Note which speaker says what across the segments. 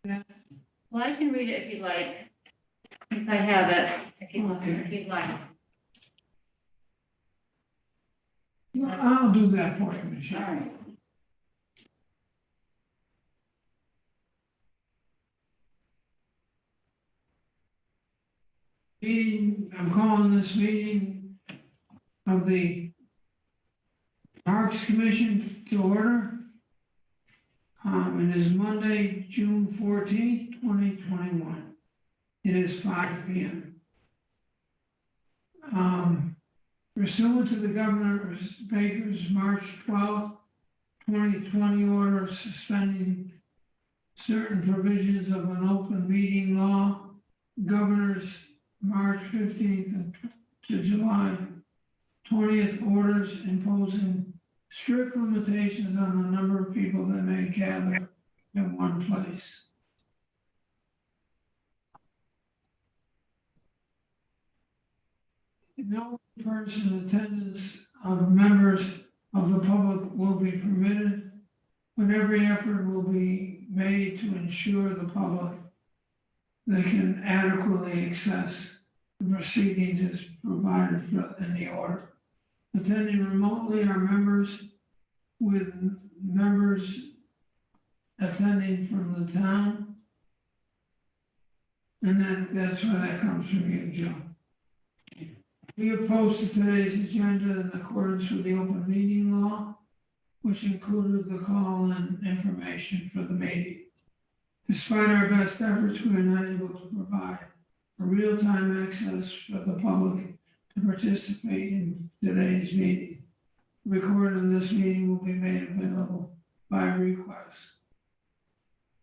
Speaker 1: Well, I can read it if you'd like, since I have it, if
Speaker 2: Okay.
Speaker 1: you'd like.
Speaker 2: Well, I'll do that for you, Michelle. I'm calling this meeting of the Parks Commission to order. It is Monday, June 14th, 2021. It is 5 p.m. Pursuant to the Governor Baker's March 12th, 2020 order suspending certain provisions of an open meeting law, Governor's March 15th to July 20th orders imposing strict limitations on the number of people that may gather in one place. No person attendance of members of the public will be permitted, but every effort will be made to ensure the public they can adequately access the proceedings as provided in the order. Attending remotely are members with members attending from the town. And then that's where that comes from you, Joe. We have posted today's agenda in accordance with the open meeting law, which included the call and information for the meeting. Despite our best efforts, we are not able to provide a real-time access for the public to participate in today's meeting. Recording of this meeting will be made available by request.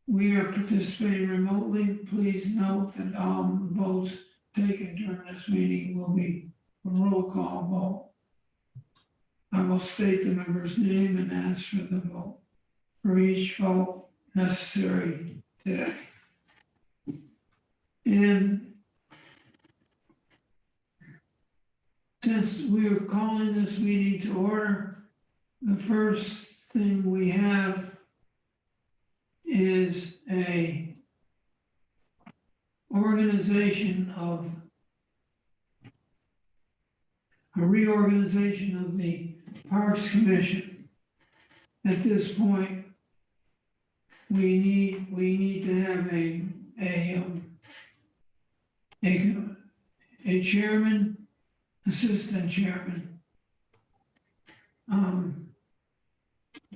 Speaker 2: We are participating remotely. Please note that all votes taken during this meeting will be a roll call vote. I will state the member's name and ask for the vote for each vote necessary today. And since we are calling this meeting to order, the first thing we have is a reorganization of the Parks Commission. At this point, we need to have a chairman, assistant chairman. Do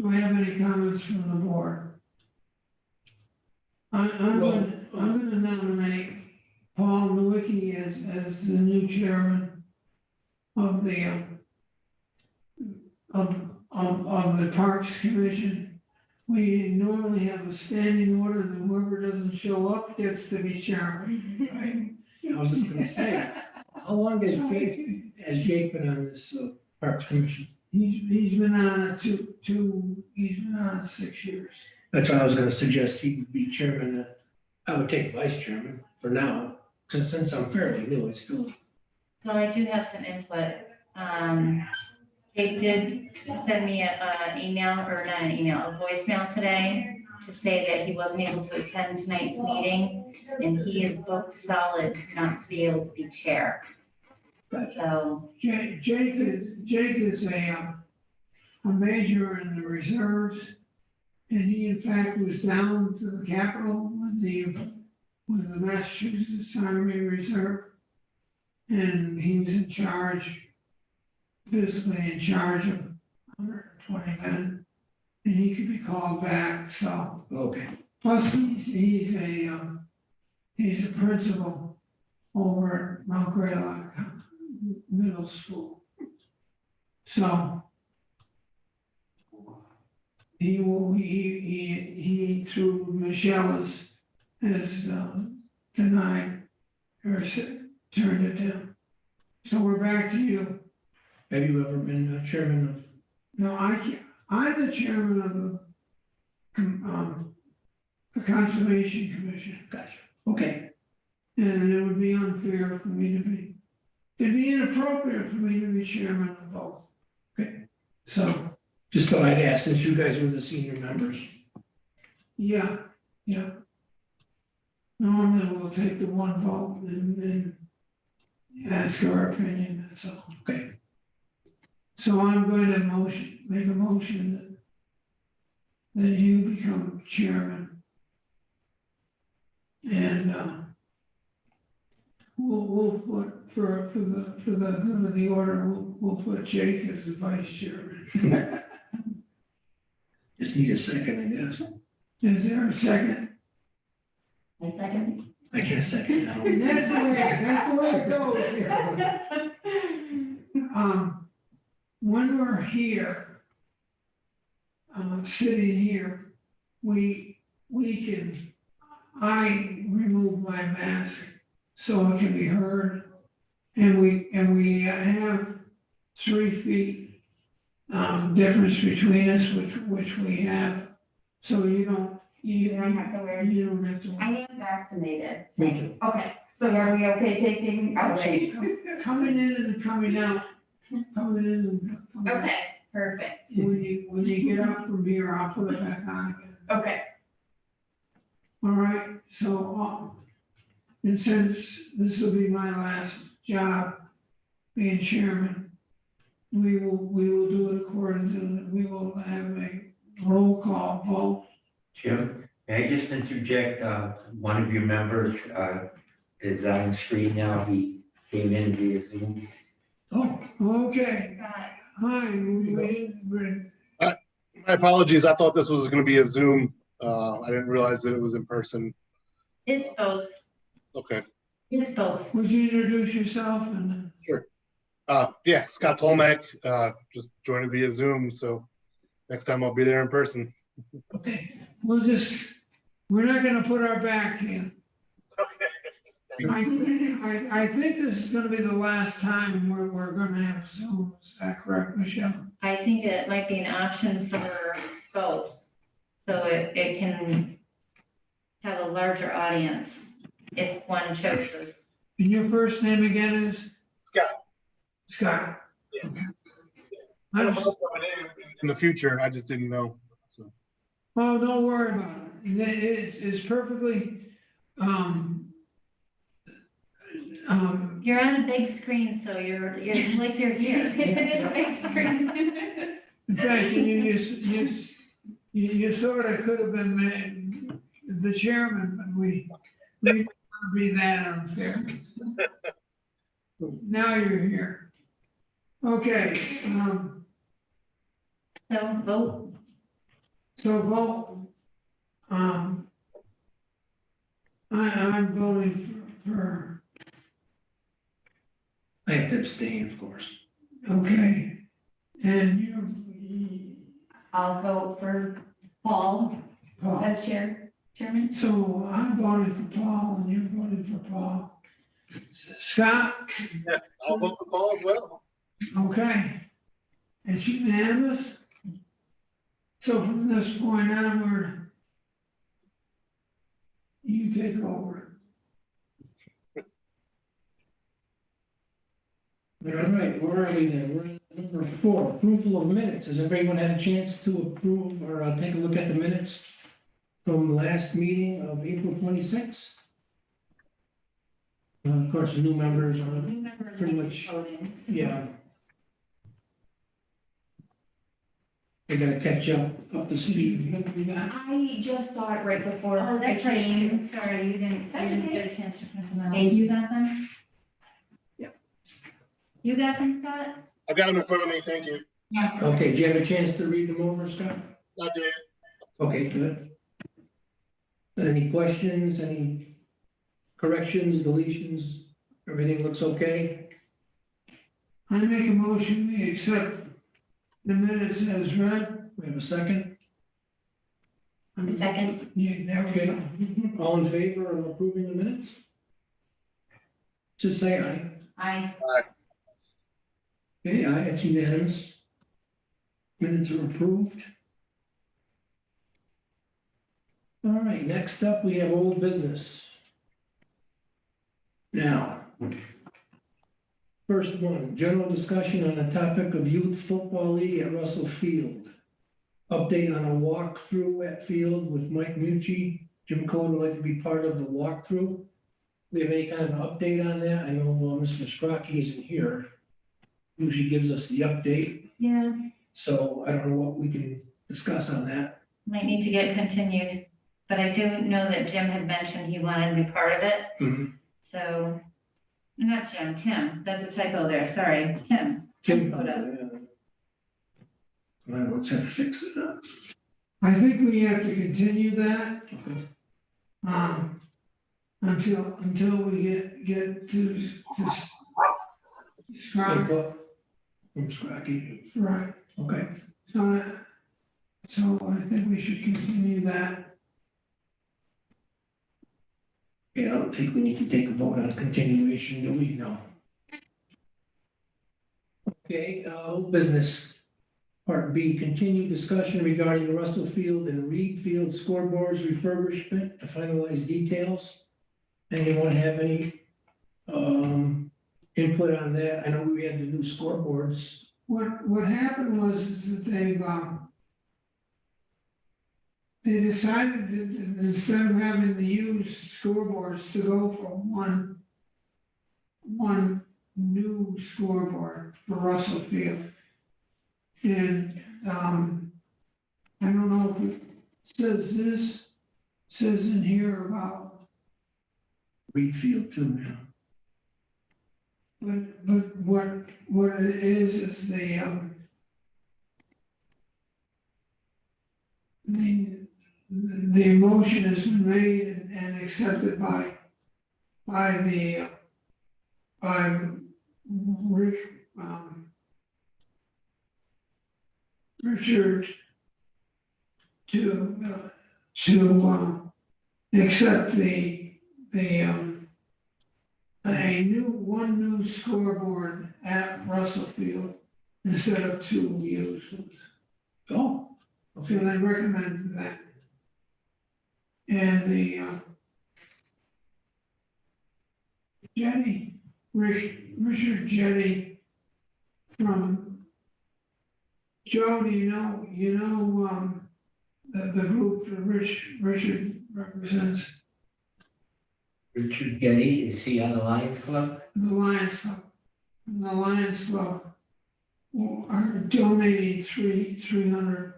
Speaker 2: we have any comments from the board? I'm gonna nominate Paul Nowicki as the new chairman of the Parks Commission. We normally have a standing order that whoever doesn't show up gets to be chairman, right?
Speaker 3: I was just gonna say, how long has Jake been on this Parks Commission?
Speaker 2: He's been on it he's been on it 6 years.
Speaker 3: That's why I was gonna suggest he would be chairman. I would take vice chairman for now, since I'm fairly new, it's still.
Speaker 1: Well, I do have some input. Jake did send me an email, or not an email, a voicemail today to say that he wasn't able to attend tonight's meeting, and he is booked solid not to be able to be chair. So,
Speaker 2: Jake is a major in the reserves. And he in fact was down to the Capitol with the Massachusetts Army Reserve. And he was physically in charge of 120 men. And he could be called back, so.
Speaker 3: Okay.
Speaker 2: Plus, he's a principal over at Mount Greylock Middle School. So he through Michelle has denied or turned it down. So we're back to you.
Speaker 3: Have you ever been chairman of?
Speaker 2: No, I'm the chairman of the Conservation Commission.
Speaker 3: Gotcha. Okay.
Speaker 2: And it would be unfair for me it'd be inappropriate for me to be chairman of both.
Speaker 3: Okay.
Speaker 2: So,
Speaker 3: Just thought I'd ask, since you guys were the senior members.
Speaker 2: yeah. normally we'll take the one vote and ask our opinion, that's all.
Speaker 3: Okay.
Speaker 2: So I'm going to make a motion that you become chairman. And, we'll put, for the good of the order, we'll put Jake as the vice chairman.
Speaker 3: Just need a second, I guess.
Speaker 2: Is there a second?
Speaker 1: I second.
Speaker 3: I can't second that.
Speaker 2: That's the way it goes here. When we're here, sitting here, we can, I remove my mask so it can be heard. And we have 3 feet, difference between us, which we have. So you don't have to wear. You don't have to wear.
Speaker 4: I am vaccinated.
Speaker 3: Me too.
Speaker 4: Okay, so are we okay taking, okay.
Speaker 2: Coming in and coming out, coming in and coming out.
Speaker 4: Okay, perfect,
Speaker 2: When you get up from here, I'll put it back on again.
Speaker 4: okay.
Speaker 2: All right, so, and since this will be my last job being chairman, we will do it according to, we will have a roll call vote.
Speaker 5: Jim, may I just interject, one of your members, is on screen now, he came in via Zoom.
Speaker 3: Oh,
Speaker 2: Okay, hi, we
Speaker 6: My apologies. I thought this was going to be a Zoom. I didn't realize that it was in person.
Speaker 1: It's both,
Speaker 6: Okay.
Speaker 1: it's both.
Speaker 2: would you introduce yourself and?
Speaker 6: Yeah, Scott Tolmack, just joined via Zoom. So next time I'll be there in person.
Speaker 3: okay.
Speaker 2: We're not gonna put our back to you.
Speaker 6: Okay.
Speaker 2: I think this is gonna be the last time we're gonna have Zoom, is that correct, Michelle?
Speaker 1: I think it might be an option for both. So it can have a larger audience if one chooses.
Speaker 2: And your first name again is?
Speaker 6: Scott.
Speaker 2: Scott.
Speaker 6: Yeah.
Speaker 2: Okay.
Speaker 6: I
Speaker 2: I
Speaker 6: don't
Speaker 2: just,
Speaker 6: know what it is in the future. I just didn't know. So
Speaker 2: oh, don't worry about it. It's perfectly,
Speaker 1: You're on a big screen, so you're like you're here.
Speaker 4: It is a big screen.
Speaker 2: in fact, you sort of could have been made the chairman, but we don't want to be that unfair. Now you're here. Okay,
Speaker 1: So vote.
Speaker 2: so vote. I'm voting for,
Speaker 3: I have to abstain, of course.
Speaker 2: okay. And you,
Speaker 4: I'll vote for Paul
Speaker 2: Paul.
Speaker 4: as chairman.
Speaker 2: So I'm voting for Paul and you're voting for Paul. Scott,
Speaker 6: yeah, I'll vote for Paul as well.
Speaker 2: okay. It's unanimous. So from this point onward, you take over.
Speaker 3: All right, where are we then? We're at number 4, approval of minutes. Has everyone had a chance to approve or take a look at the minutes from last meeting of April 26th? Of course, the new members are,
Speaker 1: New members
Speaker 3: Pretty
Speaker 1: will be
Speaker 3: much,
Speaker 1: voting.
Speaker 3: yeah. They gotta catch up to speed.
Speaker 4: I just saw it right before
Speaker 1: Oh,
Speaker 4: I
Speaker 1: that's right.
Speaker 4: came.
Speaker 1: Sorry, you didn't
Speaker 4: That's okay.
Speaker 1: get a chance to print them out.
Speaker 4: Thank you.
Speaker 1: You got them?
Speaker 3: Yeah.
Speaker 1: You got them, Scott?
Speaker 6: I've got them in front of me. Thank you.
Speaker 1: Yeah.
Speaker 3: Okay, do you have a chance to read them over, Scott?
Speaker 6: I did.
Speaker 3: Okay, good. Any questions, any corrections, deletions? Everything looks okay?
Speaker 2: I make a motion, we accept the minutes as read.
Speaker 3: We have a second?
Speaker 4: A second.
Speaker 2: Yeah, there we go.
Speaker 3: All in favor of approving the minutes? Just say aye.
Speaker 4: I,
Speaker 3: Okay, aye, it's unanimous. Minutes are approved. All right, next up, we have old business. Now, first one, general discussion on the topic of youth football league at Russell Field. Update on a walkthrough at field with Mike Mucci Jim Code would like to be part of the walkthrough. We have any kind of update on that? I know Mr. Scrocky isn't here. Usually gives us the update,
Speaker 1: Yeah,
Speaker 3: so I don't know what we can discuss on that.
Speaker 1: might need to get continued, but I do know that Jim had mentioned he wanted to be part of it, so. Not Jim, Tim, that's a typo there, sorry, Tim.
Speaker 3: Tim.
Speaker 1: Coda.
Speaker 3: I don't have to fix it up.
Speaker 2: I think we have to continue that,
Speaker 3: Okay.
Speaker 2: until we get to Scott,
Speaker 3: Input From Scrocky,
Speaker 2: right,
Speaker 3: okay.
Speaker 2: so I think we should continue that.
Speaker 3: Yeah, I don't think we need to take a vote on continuation, do we? No. Okay, old business. Part B, continued discussion regarding the Russell Field and Reed Field scoreboards refurbishment to finalize details. Anyone have any input on that? I know we had the new scoreboards.
Speaker 2: What happened was is that they decided that instead of having the used scoreboards to go for one new scoreboard for Russell Field. And, I don't know if it says in here about,
Speaker 3: Reed Field too now.
Speaker 2: but what it is the motion has been made and accepted by Rick, Richard to accept one new scoreboard at Russell Field instead of two used ones.
Speaker 3: Oh,
Speaker 2: So they recommended that. And the Richard Jetty from Joe, do you know the group that Richard represents,
Speaker 5: Richard Getty, is he on the Lions Club?
Speaker 2: the Lions Club? The Lions Club are donating $300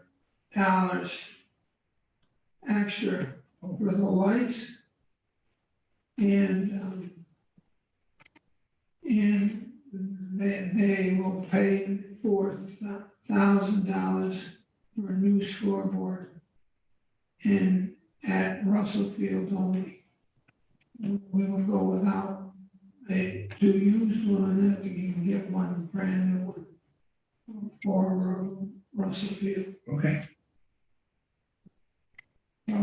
Speaker 2: extra for the lights. And they will pay $4,000 for a new scoreboard at Russell Field only. We will go without the two used one, and then you can get one brand new one for Russell Field.
Speaker 3: okay.
Speaker 2: So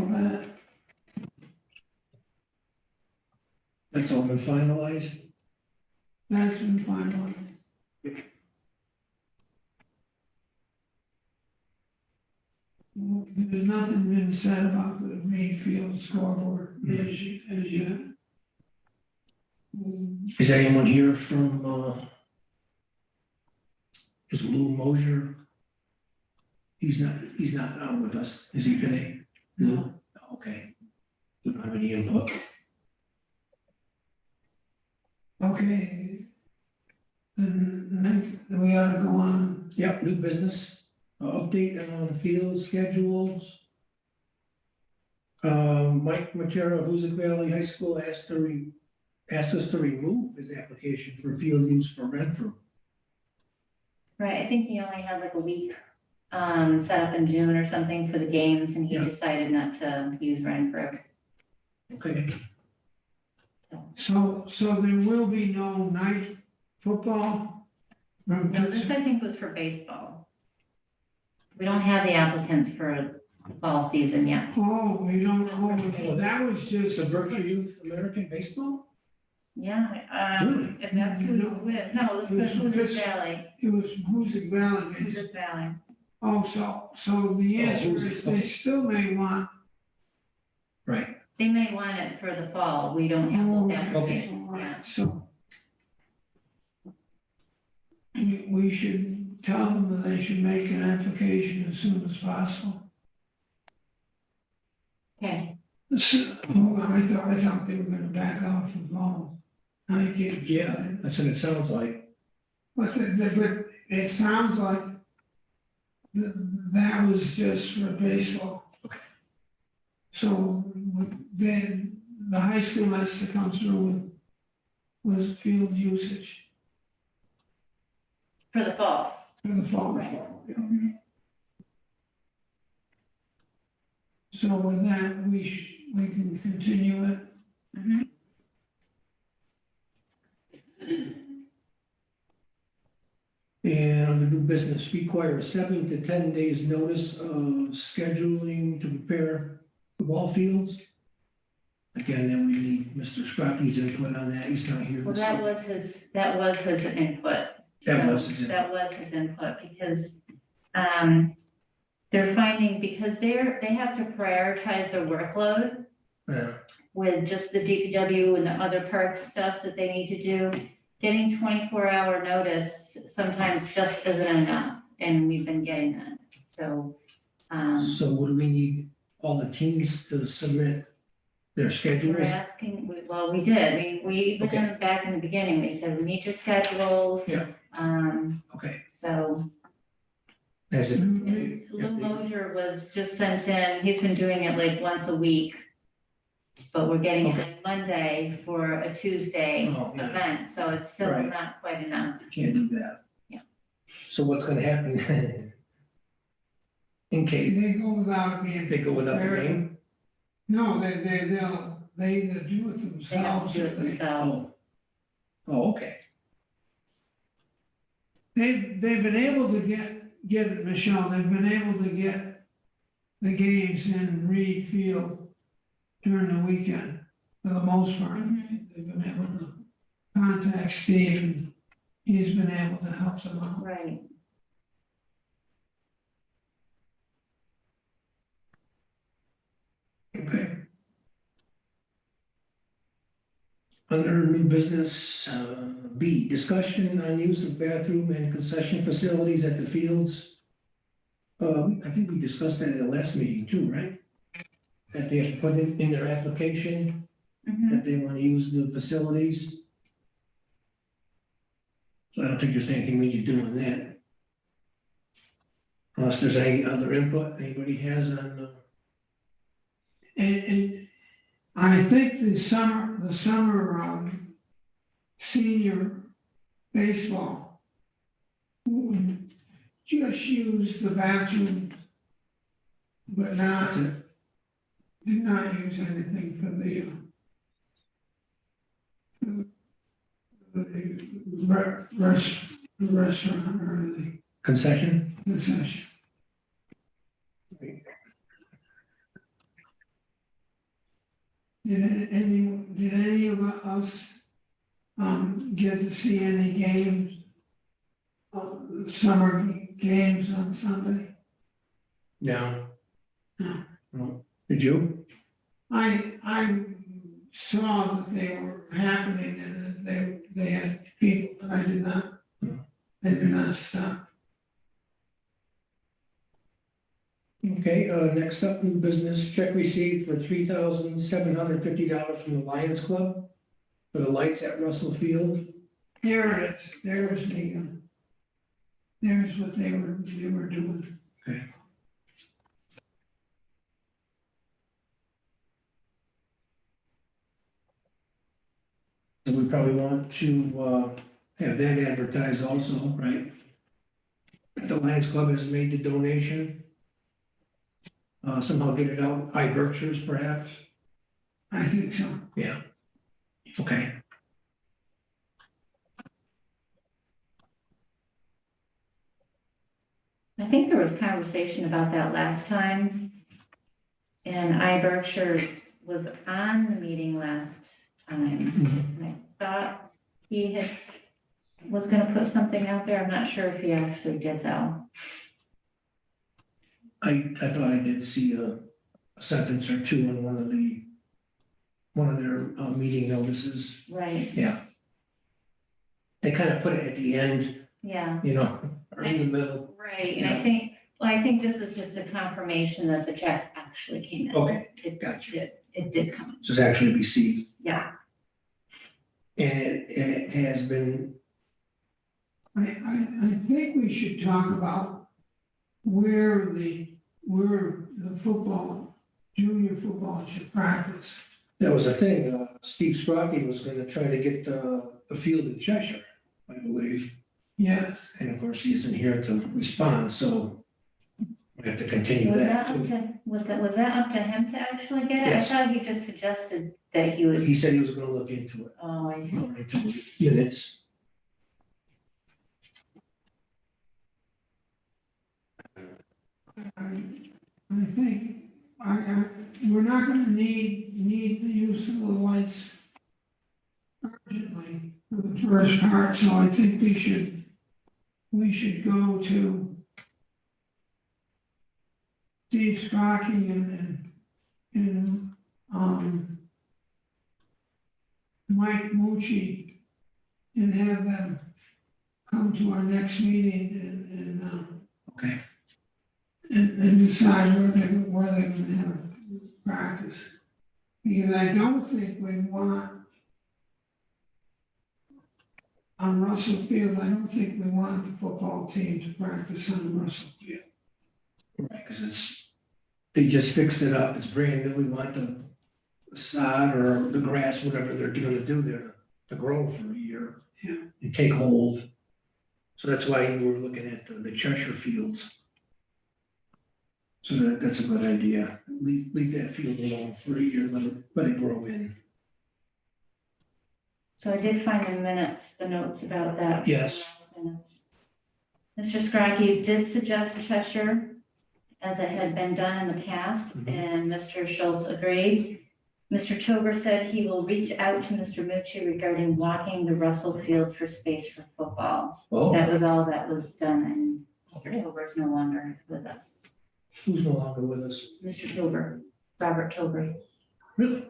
Speaker 3: That's all been finalized.
Speaker 2: that's been finalized. There's nothing been said about the Reed Field scoreboard as yet.
Speaker 3: Is anyone here from, is Lou Mosier? He's not on with us, is he today? No, okay. We don't have any input.
Speaker 2: Okay. Then we ought to go on.
Speaker 3: Yep, new business, update on the field schedules. Mike Matera of Hoosick Valley High School asked us to remove his application for field use for Renfrew.
Speaker 1: Right, I think he only had like a week, set up in June or something for the games, and he
Speaker 3: Yeah.
Speaker 1: decided not to use Renfrew.
Speaker 3: Okay,
Speaker 2: So there will be no night football?
Speaker 1: No, this I think was for baseball. We don't have the applicants for the fall season yet.
Speaker 2: Oh, we don't, that was just.
Speaker 3: so Berkshire Youth American Baseball?
Speaker 1: Yeah,
Speaker 3: Really?
Speaker 1: if that's who it's with, no, this is Hoosick Valley,
Speaker 2: It was Hoosick Valley.
Speaker 1: Hoosick Valley.
Speaker 2: Oh, so the answer
Speaker 3: Hoosick.
Speaker 2: is they still may want.
Speaker 3: Right,
Speaker 1: They may want it for the fall, we don't have those applications
Speaker 2: All
Speaker 1: yet.
Speaker 2: right, so. We should tell them that they should make an application as soon as possible.
Speaker 1: Okay,
Speaker 2: I thought they were gonna back out from ball. I can't.
Speaker 3: Yeah, that's what it sounds like.
Speaker 2: But but it sounds like that was just for baseball. So then the high school has to come through with field usage
Speaker 1: For the fall.
Speaker 2: for the fall.
Speaker 1: Right.
Speaker 2: Yeah. So with that, we can continue it.
Speaker 1: Mhm.
Speaker 3: And under new business, require 7 to 10 days notice of scheduling to prepare the ball fields. Again, then we need Mr. Scrappy's input on that, he's not here.
Speaker 1: Well,
Speaker 3: this
Speaker 1: that
Speaker 3: evening.
Speaker 1: was his input.
Speaker 3: That
Speaker 1: So
Speaker 3: was his input.
Speaker 1: That was his input, because, they're finding, because they have to prioritize their workload
Speaker 3: Yeah,
Speaker 1: with just the DPW and the other park stuff that they need to do. Getting 24-hour notice sometimes just isn't enough, and we've been getting that, so,
Speaker 3: so what do we need all the teams to submit their
Speaker 1: we're
Speaker 3: schedules?
Speaker 1: asking, we did, we even
Speaker 3: Okay.
Speaker 1: back in the beginning, we said, we need your schedules.
Speaker 3: Yeah.
Speaker 1: Um,
Speaker 3: Okay,
Speaker 1: so
Speaker 3: has it?
Speaker 1: Lou Mosier was just sent in, he's been doing it like once a week. But we're getting it on Monday for a Tuesday
Speaker 3: Oh, yeah.
Speaker 1: event, so it's still
Speaker 3: Right.
Speaker 1: not quite enough.
Speaker 3: Can't do that.
Speaker 1: Yeah.
Speaker 3: So what's gonna happen? In case
Speaker 2: They go without being.
Speaker 3: they go without the
Speaker 2: prepared.
Speaker 3: game?
Speaker 2: No, they either do it
Speaker 1: They have
Speaker 2: themselves
Speaker 1: to do
Speaker 2: or
Speaker 1: it
Speaker 2: they,
Speaker 1: themselves.
Speaker 3: Oh, okay,
Speaker 2: they've been able to get it, Michelle, they've been able to get the games in Reed Field during the weekend, for the most part. They've been able to contact Steve and he's been able to help them out.
Speaker 1: Right,
Speaker 3: okay. Under new business, B, discussion on use of bathroom and concession facilities at the fields. I think we discussed that at the last meeting too, right? That they have to put in their application,
Speaker 1: mhm,
Speaker 3: that they want to use the facilities. So I don't think there's anything we need to do on that. Unless there's any other input anybody has on,
Speaker 2: And I think the summer senior baseball would just use the bathroom, but not,
Speaker 3: that's it.
Speaker 2: did not use anything for the restaurant or the
Speaker 3: Concession?
Speaker 2: concession. Did any of us, get to see any games? Summer games on Sunday?
Speaker 3: No.
Speaker 2: No.
Speaker 3: No. Did you?
Speaker 2: I saw that they were happening and that they had people, but I did not, they did not stop.
Speaker 3: Okay, next up, new business, check received for $3,750 from the Lions Club for the lights at Russell Field.
Speaker 2: There it is, there's there's what they were doing.
Speaker 3: So we probably want to have that advertised also, right? The Lions Club has made the donation. Somehow get it out, by Berkshire's perhaps?
Speaker 2: I think so.
Speaker 3: Yeah. Okay.
Speaker 1: I think there was conversation about that last time. And Berkshire was on the meeting last time. And I thought he was gonna put something out there, I'm not sure if he actually did though.
Speaker 3: I thought I did see a sentence or two in one of their meeting notices.
Speaker 1: Right,
Speaker 3: Yeah. They kind of put it at the end,
Speaker 1: yeah.
Speaker 3: you know, or in the middle.
Speaker 1: Right, and I think this is just a confirmation that the check actually came in.
Speaker 3: Okay,
Speaker 1: It
Speaker 3: gotcha.
Speaker 1: did, It did come,
Speaker 3: So it's actually received,
Speaker 1: yeah.
Speaker 3: and it has been,
Speaker 2: I think we should talk about where the football, junior football should practice.
Speaker 3: that was the thing, Steve Scrocky was gonna try to get a field in Cheshire, I believe.
Speaker 2: Yes,
Speaker 3: And of course, he isn't here to respond, so we have to continue
Speaker 1: Was
Speaker 3: that
Speaker 1: that up
Speaker 3: too.
Speaker 1: to, was that up to him to actually get it? I
Speaker 3: Yes.
Speaker 1: thought he just suggested that he was,
Speaker 3: He said he was gonna look into it,
Speaker 1: oh, I see.
Speaker 3: according to the minutes.
Speaker 2: I think, we're not gonna need the use of the lights urgently for the first part, so I think we should go to Steve Scrocky and Mike Mucci and have them come to our next meeting
Speaker 3: Okay.
Speaker 2: and decide where they're gonna have practice. Because I don't think we want on Russell Field, I don't think we want the football team to practice on Russell Field.
Speaker 3: Right, cause they just fixed it up, it's brand new, we want the sod or the grass, whatever they're gonna do there to grow for a year.
Speaker 2: Yeah.
Speaker 3: And take hold. So that's why we're looking at the Cheshire fields. So that's a good idea, leave that field alone for a year, let it grow in.
Speaker 1: So I did find the notes about that.
Speaker 3: Yes.
Speaker 1: Minutes. Mr. Scrocky did suggest Cheshire as it had been done in the past,
Speaker 3: Mhm.
Speaker 1: and Mr. Schultz agreed. Mr. Tober said he will reach out to Mr. Mucci regarding walking the Russell Field for space for football. That was all that was done, and Mr. Tober is no longer with us.
Speaker 3: Who's no longer with us?
Speaker 1: Mr. Tober, Robert Tober.
Speaker 3: Really?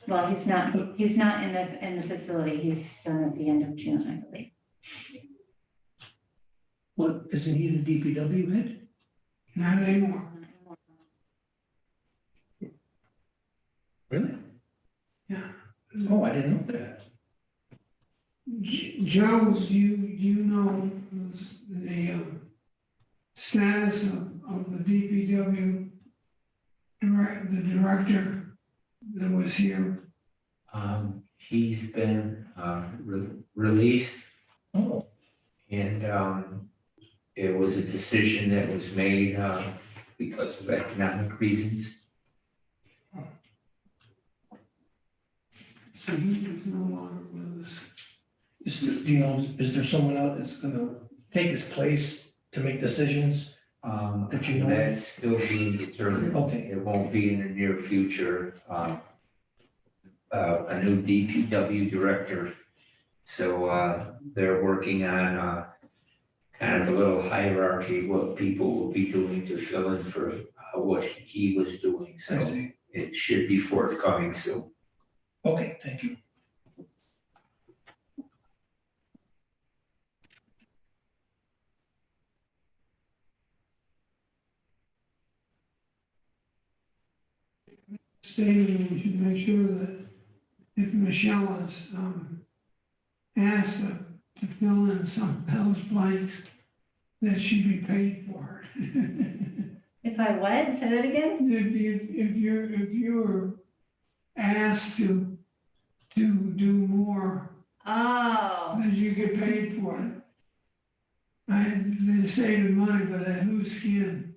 Speaker 1: Well, he's not in the facility. He's done at the end of June, I believe.
Speaker 3: What, isn't he the DPW head?
Speaker 2: Not anymore.
Speaker 3: Really?
Speaker 2: Yeah.
Speaker 3: Oh, I didn't know that.
Speaker 2: Joe, do you know the status of the DPW the director that was here?
Speaker 5: He's been, released,
Speaker 3: Oh,
Speaker 5: and, it was a decision that was made, because of economic reasons.
Speaker 2: So he was no longer with us.
Speaker 3: is there someone else that's gonna take his place to make decisions? That you know?
Speaker 5: That's still being determined.
Speaker 3: Okay,
Speaker 5: It won't be in the near future. A new DPW director. So, they're working on, kind of a little hierarchy, what people will be doing to fill in for, what he was doing.
Speaker 3: I
Speaker 5: So
Speaker 3: see.
Speaker 5: it should be forthcoming soon.
Speaker 3: Okay, thank you.
Speaker 2: Stated we should make sure that if Michelle is asked to fill in some of those blanks, that she be paid for it.
Speaker 1: If I what? Say that again?
Speaker 2: If you're asked to do more,
Speaker 1: Oh,
Speaker 2: then you get paid for it. They're saving money, but at whose skin?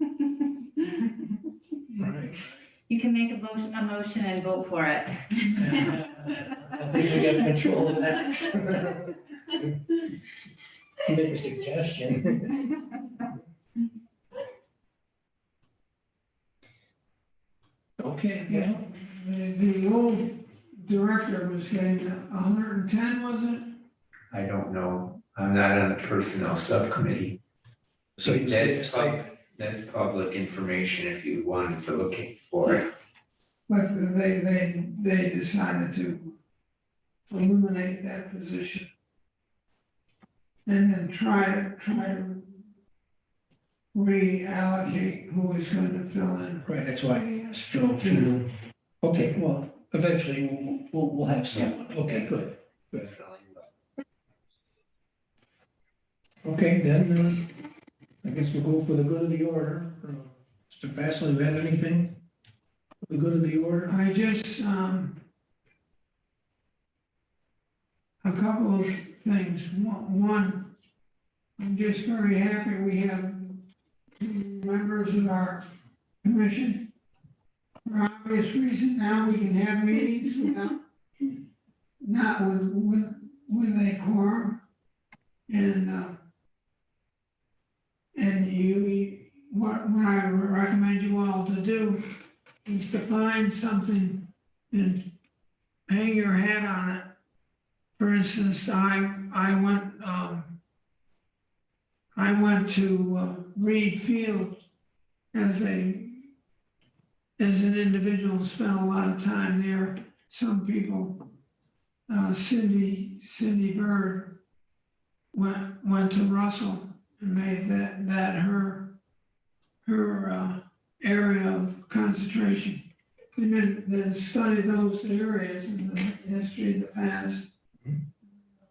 Speaker 3: Right.
Speaker 1: you can make a motion and vote for it.
Speaker 3: I think we got control of that. Make a suggestion. Okay,
Speaker 2: Yeah,
Speaker 3: yeah.
Speaker 2: the old director was getting 110, was it?
Speaker 5: I don't know. I'm not on the personnel subcommittee.
Speaker 3: So you
Speaker 5: That's
Speaker 3: said,
Speaker 5: That's public information if you wanted to look for it.
Speaker 2: But they decided to eliminate that position. And then try to reallocate who is going to fill in.
Speaker 3: Right, that's why I asked Joe. Schuler. Okay, well, eventually we'll have someone. Okay, good. Good. Okay, then, I guess we'll go for the good of the order. Mr. Vassal, you have anything? For the good of the order?
Speaker 2: I just, a couple of things. One, I'm just very happy we have members of our commission. For obvious reason, now we can have meetings without, not with a quorum. And what I recommend you all to do is to find something and hang your hat on it. For instance, I went to Reed Field as an individual, spent a lot of time there. Some people, Cindy Bird went to Russell and made that her area of concentration. And then study those areas in the history of the past,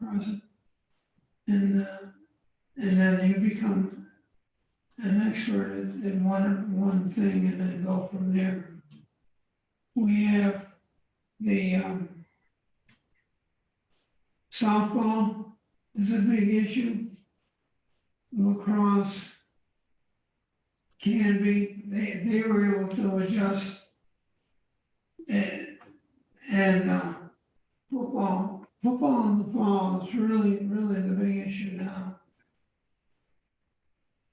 Speaker 2: present. And then you become an expert at one thing and then go from there. We have the softball is a big issue. Lacrosse can be, they were able to adjust. And football in the fall is really the big issue now.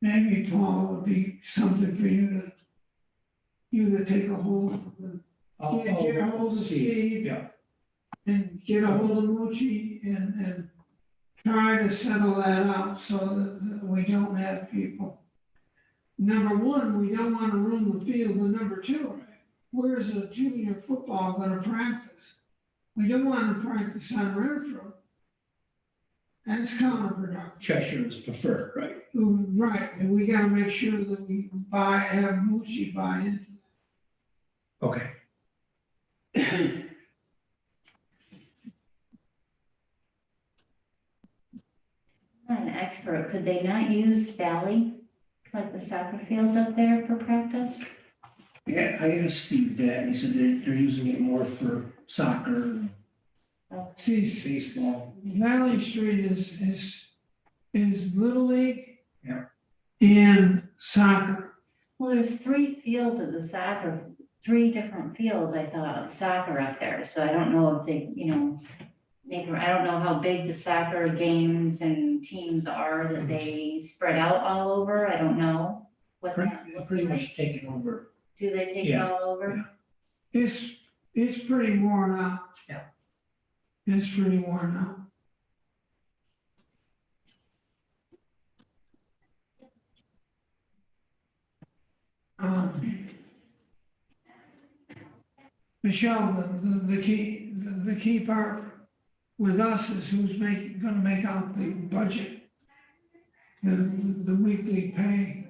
Speaker 2: Maybe Paul would be something for you to take a hold of. Get a hold of Steve.
Speaker 3: Yeah.
Speaker 2: And get a hold of Mucci and try to settle that out so that we don't have people. Number one, we don't want to ruin the field, but number two, where's the junior football gonna practice? We don't want to practice on Renfro. That's counterproductive.
Speaker 3: Cheshire is preferred, right?
Speaker 2: Right, and we gotta make sure that we have Mucci buy into
Speaker 3: Okay.
Speaker 1: Not an expert, could they not use Valley, like the soccer fields up there for practice?
Speaker 3: Yeah, I asked Steve that, he said they're using it more for soccer,
Speaker 2: See,
Speaker 3: baseball.
Speaker 2: Valley Street is Little League.
Speaker 3: Yeah.
Speaker 2: And soccer.
Speaker 1: Well, there's 3 fields of the soccer, 3 different fields, I thought, of soccer up there, so I don't know if they, I don't know how big the soccer games and teams are that they spread out all over, I don't know. What that looks
Speaker 3: Pretty
Speaker 1: like.
Speaker 3: much taken over.
Speaker 1: Do they take it
Speaker 3: Yeah,
Speaker 1: all over?
Speaker 3: yeah.
Speaker 2: It's pretty worn out.
Speaker 3: Yeah.
Speaker 2: It's pretty worn out. Michelle, the key part with us is who's gonna make out the budget. The weekly pay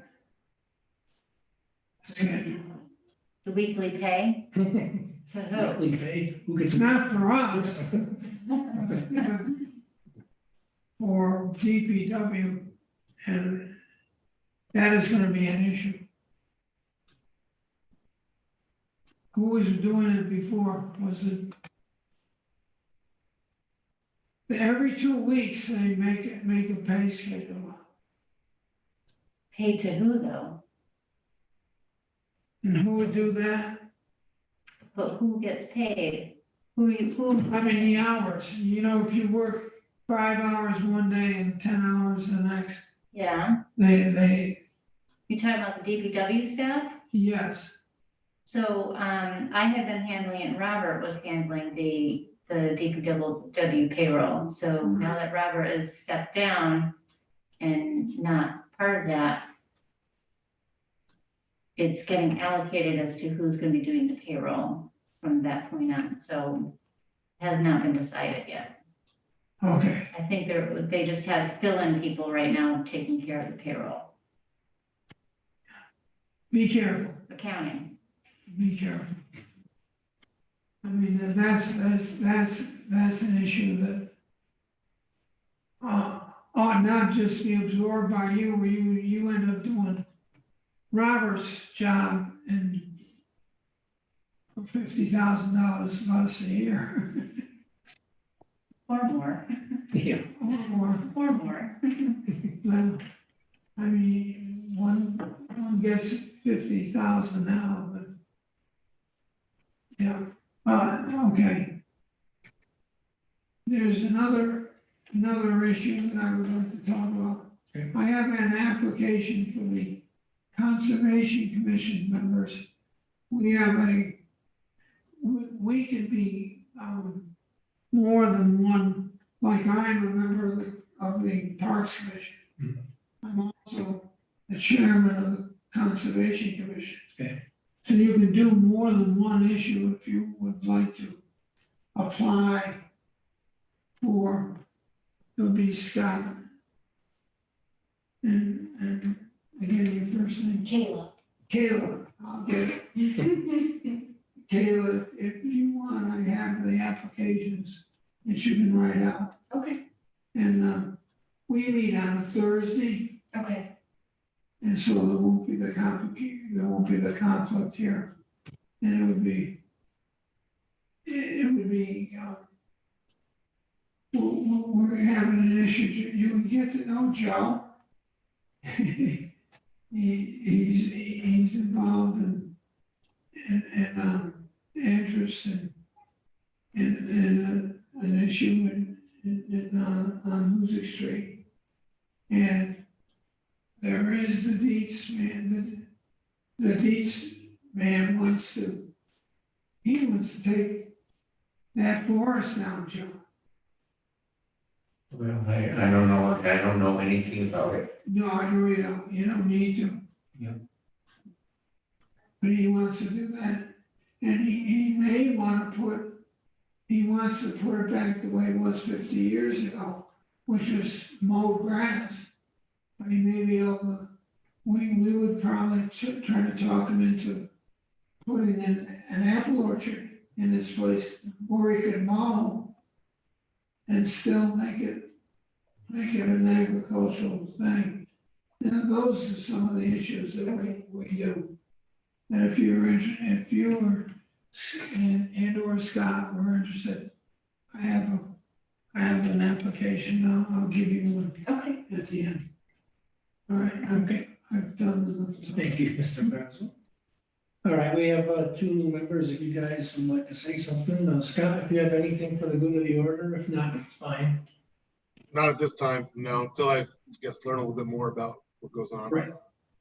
Speaker 2: schedule.
Speaker 1: The weekly pay? To who?
Speaker 3: Weekly pay, who gets?
Speaker 2: It's not for us, but for DPW, and that is gonna be an issue. Who was doing it before? Was it? Every 2 weeks, they make a pay schedule.
Speaker 1: Paid to who though?
Speaker 2: And who would do that?
Speaker 1: But who gets paid? Who?
Speaker 2: I mean, the hours, if you work 5 hours one day and 10 hours the next,
Speaker 1: Yeah,
Speaker 2: they,
Speaker 1: you talking about the DPW staff?
Speaker 2: yes.
Speaker 1: So, I had been handling it and Robert was handling the DPW payroll. So now that Robert has stepped down and not part of that, it's getting allocated as to who's gonna be doing the payroll from that point on, so has not been decided yet.
Speaker 2: Okay,
Speaker 1: I think they just have fill-in people right now taking care of the payroll.
Speaker 2: Be careful,
Speaker 1: accounting.
Speaker 2: be careful. I mean, that's an issue that ought not just be absorbed by you, where you end up doing Robert's job and for $50,000 less a year
Speaker 1: Or more,
Speaker 3: Yeah.
Speaker 2: or more.
Speaker 1: or more.
Speaker 2: Well, I mean, one gets 50,000 now, but yeah, okay. There's another issue that I would like to talk about.
Speaker 3: Okay.
Speaker 2: I have an application for the Conservation Commission members. We can be, more than one, like I'm a member of the Parks Commission.
Speaker 3: Mhm.
Speaker 2: I'm also the chairman of the Conservation Commission.
Speaker 3: Okay.
Speaker 2: So you can do more than one issue if you would like to apply for, it'll be Scott. And again, your first name,
Speaker 4: Kayla.
Speaker 2: Kayla, I'll get it. Kayla, if you want, I have the applications that you can write out.
Speaker 4: Okay,
Speaker 2: And we meet on a Thursday,
Speaker 4: okay,
Speaker 2: and so there won't be the conflict here. And it would be, we're having an issue, you would get to know Joe. He's involved in interest in an issue on Music Street. And there is the Dietz man, the Dietz man wants to take that forest down, Joe.
Speaker 5: Well, I don't know anything about it.
Speaker 2: No, I really don't, you don't need to.
Speaker 3: Yeah.
Speaker 2: But he wants to do that, and he may wanna he wants to put it back the way it was 50 years ago, which was mowed grass. But he may be able to, we would probably try to talk him into putting in an apple orchard in this place where he could mow and still make it an agricultural thing. And those are some of the issues that we do. And if you were, and or Scott were interested, I have an application, I'll give you one
Speaker 4: okay.
Speaker 2: at the end. All right,
Speaker 3: Okay.
Speaker 2: I've done enough.
Speaker 3: Thank you, Mr. Brazel. All right, we have two new members. If you guys would like to say something, Scott, if you have anything for the good of the order, if not, it's fine.
Speaker 6: Not at this time, no, until I guess learn a little bit more about what goes on.
Speaker 3: Right.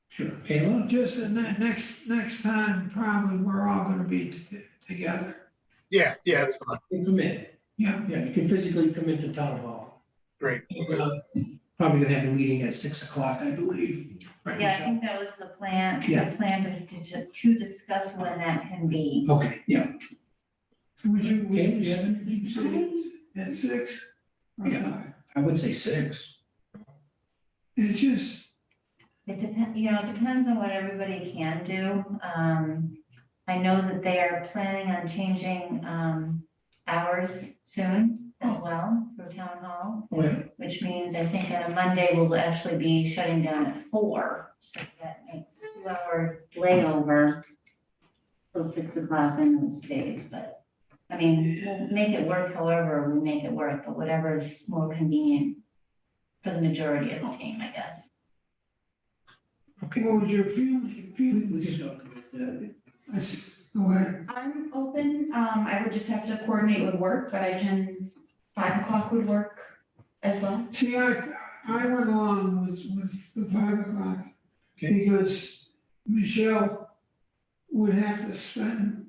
Speaker 3: Sure. Kayla?
Speaker 2: Just the next time, probably we're all gonna be together.
Speaker 6: Yeah, it's fine.
Speaker 3: You can come in.
Speaker 2: Yeah,
Speaker 3: Yeah, you can physically come into town hall.
Speaker 6: Great.
Speaker 3: Probably gonna have the meeting at 6 o'clock, I believe. Right,
Speaker 1: Yeah, I
Speaker 3: Michelle?
Speaker 1: think that was the plan,
Speaker 3: Yeah.
Speaker 1: to discuss when that can be.
Speaker 3: Okay, yeah.
Speaker 2: would you
Speaker 3: Okay, yeah.
Speaker 2: say at 6 or
Speaker 3: Yeah.
Speaker 2: 5?
Speaker 3: I would say 6.
Speaker 2: It's just,
Speaker 1: It depends on what everybody can do. I know that they are planning on changing, hours soon as well for town hall,
Speaker 3: Oh, yeah.
Speaker 1: which means I think on a Monday we'll actually be shutting down at 4. So that makes a 2-hour layover till 6 o'clock in those days, but I mean, we'll make it work however we make it work, but whatever is more convenient for the majority of the team, I guess.
Speaker 3: Okay.
Speaker 2: what was your feeling?
Speaker 3: We can talk about that.
Speaker 2: Go ahead.
Speaker 4: I'm open, I would just have to coordinate with work, but I can, 5 o'clock would work as well.
Speaker 2: See, I went along with the 5 o'clock.
Speaker 3: Okay.
Speaker 2: Because Michelle would have to spend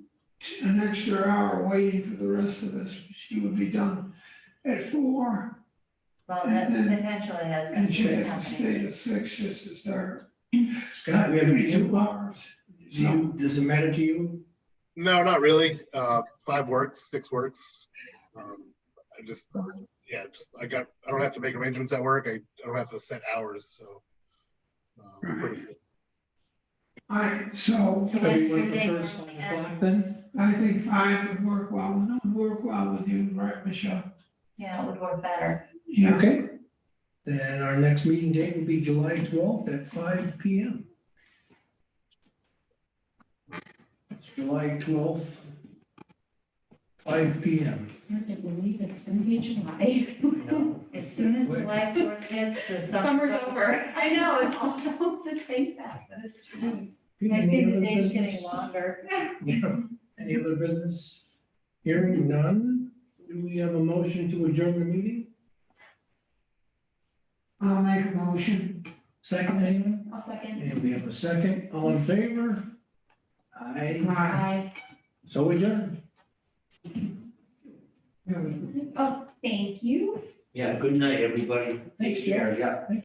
Speaker 2: an extra hour waiting for the rest of us. She would be done at 4,
Speaker 1: Well, that
Speaker 2: And then-
Speaker 1: potentially has.
Speaker 2: and she'd have to
Speaker 1: happening.
Speaker 2: stay till 6 just to start.
Speaker 3: Scott, we have any
Speaker 2: 2
Speaker 3: input?
Speaker 2: hours.
Speaker 3: Does it matter to you?
Speaker 6: No, not really. 5 works, 6 works. I just, I don't have to make arrangements at work. I don't have to set hours, so. Pretty good.
Speaker 2: So
Speaker 1: So
Speaker 3: Everyone
Speaker 1: Wednesday,
Speaker 3: prefers 5
Speaker 1: morning
Speaker 3: o'clock then?
Speaker 2: I think 5 would work well, and it would work well with you, right, Michelle?
Speaker 1: yeah, it would work better.
Speaker 2: Yeah,
Speaker 3: Okay. Then our next meeting date will be July 12th at 5 P.M. It's July 12th, 5 P.M.
Speaker 4: Hard to believe it's gonna be July.
Speaker 3: I know.
Speaker 1: As soon as July 4th hits, the
Speaker 4: Summer's over. I know, it's awful to think that, but it's true.
Speaker 1: I
Speaker 3: Any
Speaker 1: see the
Speaker 3: other
Speaker 1: days getting
Speaker 3: business?
Speaker 1: longer.
Speaker 3: Yeah. Any other business? Hearing none, do we have a motion to adjourn the meeting?
Speaker 2: I'll make a motion.
Speaker 3: Second, anyone?
Speaker 4: I'll second.
Speaker 3: And we have a second, all in favor? Aye,
Speaker 2: Aye.
Speaker 3: so adjourned.
Speaker 2: Yeah.
Speaker 4: Oh, thank you.
Speaker 5: Yeah, good night, everybody.
Speaker 3: Thanks,
Speaker 5: Take care, yeah.